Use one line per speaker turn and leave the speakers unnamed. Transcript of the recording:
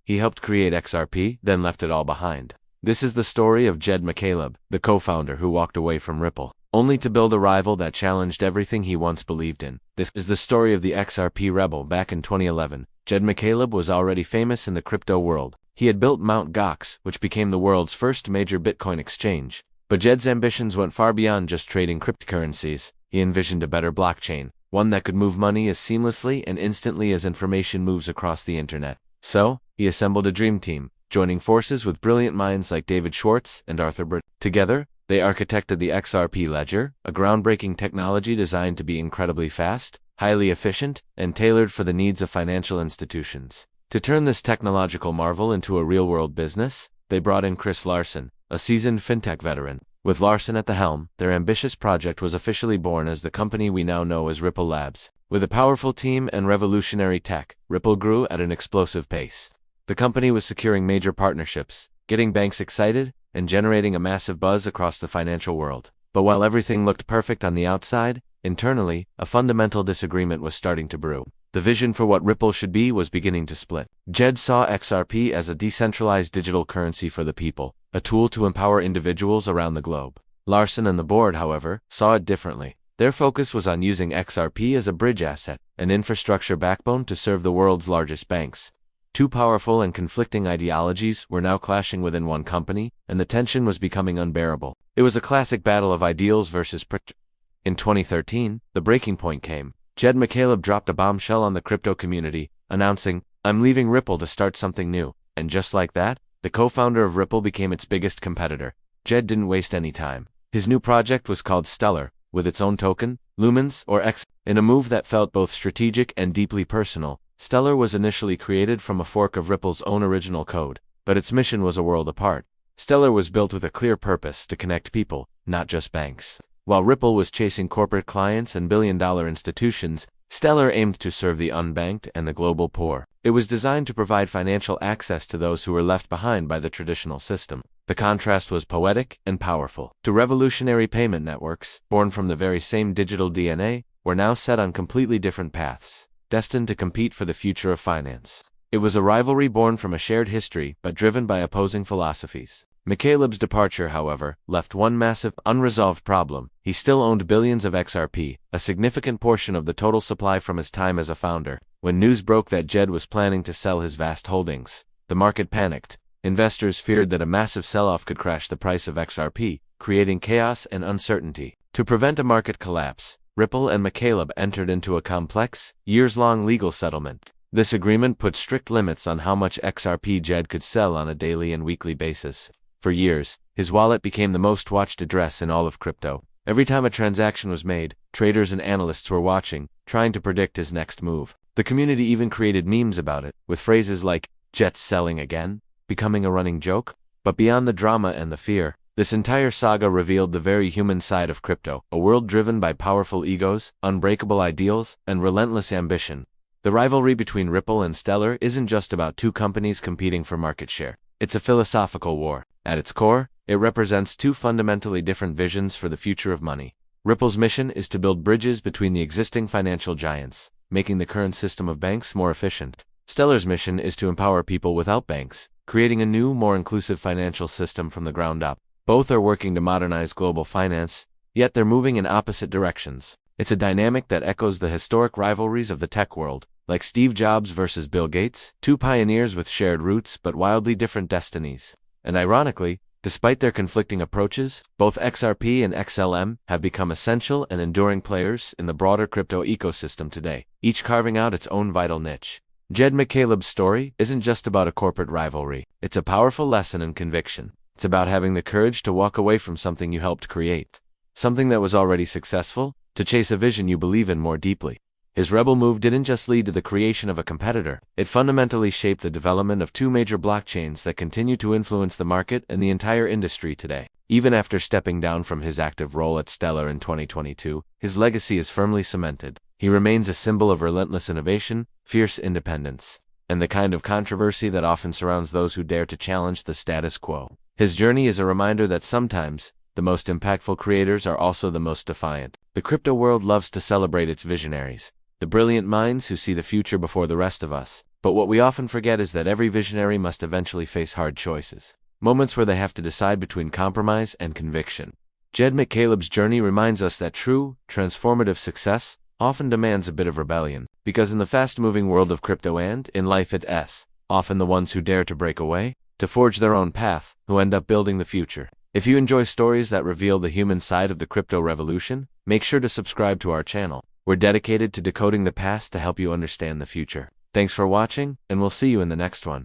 He helped create XRP, then left it all behind. This is the story of Jed McCaleb, the co-founder who walked away from Ripple, only to build a rival that challenged everything he once believed in. This is the story of the XRP rebel. Back in 2011, Jed McCaleb was already famous in the crypto world. He had built Mt. Gox, which became the world's first major Bitcoin exchange. But Jed's ambitions went far beyond just trading cryptocurrencies. He envisioned a better blockchain, one that could move money as seamlessly and instantly as information moves across the internet. So, he assembled a dream team, joining forces with brilliant minds like David Schwartz and Arthur Britt. Together, they architected the XRP ledger, a groundbreaking technology designed to be incredibly fast, highly efficient, and tailored for the needs of financial institutions. To turn this technological marvel into a real-world business, they brought in Chris Larsen, a seasoned fintech veteran. With Larsen at the helm, their ambitious project was officially born as the company we now know as Ripple Labs. With a powerful team and revolutionary tech, Ripple grew at an explosive pace. The company was securing major partnerships, getting banks excited, and generating a massive buzz across the financial world. But while everything looked perfect on the outside, internally, a fundamental disagreement was starting to brew. The vision for what Ripple should be was beginning to split. Jed saw XRP as a decentralized digital currency for the people, a tool to empower individuals around the globe. Larsen and the board, however, saw it differently. Their focus was on using XRP as a bridge asset, an infrastructure backbone to serve the world's largest banks. Two powerful and conflicting ideologies were now clashing within one company, and the tension was becoming unbearable. It was a classic battle of ideals versus practice. In 2013, the breaking point came. Jed McCaleb dropped a bombshell on the crypto community, announcing, "I'm leaving Ripple to start something new." And just like that, the co-founder of Ripple became its biggest competitor. Jed didn't waste any time. His new project was called Stellar, with its own token, Lumens or X. In a move that felt both strategic and deeply personal, Stellar was initially created from a fork of Ripple's own original code, but its mission was a world apart. Stellar was built with a clear purpose to connect people, not just banks. While Ripple was chasing corporate clients and billion-dollar institutions, Stellar aimed to serve the unbanked and the global poor. It was designed to provide financial access to those who were left behind by the traditional system. The contrast was poetic and powerful. Two revolutionary payment networks, born from the very same digital DNA, were now set on completely different paths, destined to compete for the future of finance. It was a rivalry born from a shared history but driven by opposing philosophies. McCaleb's departure, however, left one massive, unresolved problem. He still owned billions of XRP, a significant portion of the total supply from his time as a founder. When news broke that Jed was planning to sell his vast holdings, the market panicked. Investors feared that a massive sell-off could crash the price of XRP, creating chaos and uncertainty. To prevent a market collapse, Ripple and McCaleb entered into a complex, years-long legal settlement. This agreement put strict limits on how much XRP Jed could sell on a daily and weekly basis. For years, his wallet became the most watched address in all of crypto. Every time a transaction was made, traders and analysts were watching, trying to predict his next move. The community even created memes about it, with phrases like, "Jet's selling again," becoming a running joke. But beyond the drama and the fear, this entire saga revealed the very human side of crypto, a world driven by powerful egos, unbreakable ideals, and relentless ambition. The rivalry between Ripple and Stellar isn't just about two companies competing for market share. It's a philosophical war. At its core, it represents two fundamentally different visions for the future of money. Ripple's mission is to build bridges between the existing financial giants, making the current system of banks more efficient. Stellar's mission is to empower people without banks, creating a new, more inclusive financial system from the ground up. Both are working to modernize global finance, yet they're moving in opposite directions. It's a dynamic that echoes the historic rivalries of the tech world, like Steve Jobs versus Bill Gates, two pioneers with shared roots but wildly different destinies. And ironically, despite their conflicting approaches, both XRP and XLM have become essential and enduring players in the broader crypto ecosystem today, each carving out its own vital niche. Jed McCaleb's story isn't just about a corporate rivalry. It's a powerful lesson in conviction. It's about having the courage to walk away from something you helped create, something that was already successful, to chase a vision you believe in more deeply. His rebel move didn't just lead to the creation of a competitor, it fundamentally shaped the development of two major blockchains that continue to influence the market and the entire industry today. Even after stepping down from his active role at Stellar in 2022, his legacy is firmly cemented. He remains a symbol of relentless innovation, fierce independence, and the kind of controversy that often surrounds those who dare to challenge the status quo. His journey is a reminder that sometimes, the most impactful creators are also the most defiant. The crypto world loves to celebrate its visionaries, the brilliant minds who see the future before the rest of us. But what we often forget is that every visionary must eventually face hard choices. Moments where they have to decide between compromise and conviction. Jed McCaleb's journey reminds us that true, transformative success often demands a bit of rebellion, because in the fast-moving world of crypto and, in life it's often the ones who dare to break away, to forge their own path, who end up building the future. If you enjoy stories that reveal the human side of the crypto revolution, make sure to subscribe to our channel. We're dedicated to decoding the past to help you understand the future. Thanks for watching, and we'll see you in the next one.